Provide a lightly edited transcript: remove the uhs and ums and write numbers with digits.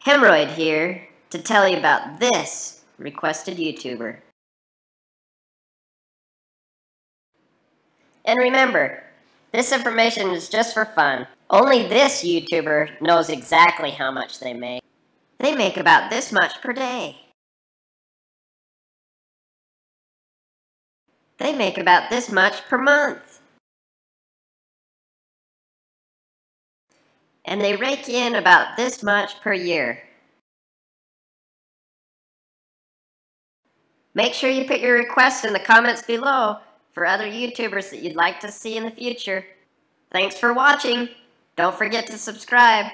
Hemorrhoid here to tell you about this requested YouTuber. And remember, this information is just for fun. Only this YouTuber knows exactly how much they make. They make about this much per day. They make about this much per month. And they rake in about this much per year. Make sure you put your requests in the comments below for other YouTubers that you'd like to see in the future. Thanks for watching. Don't forget to subscribe.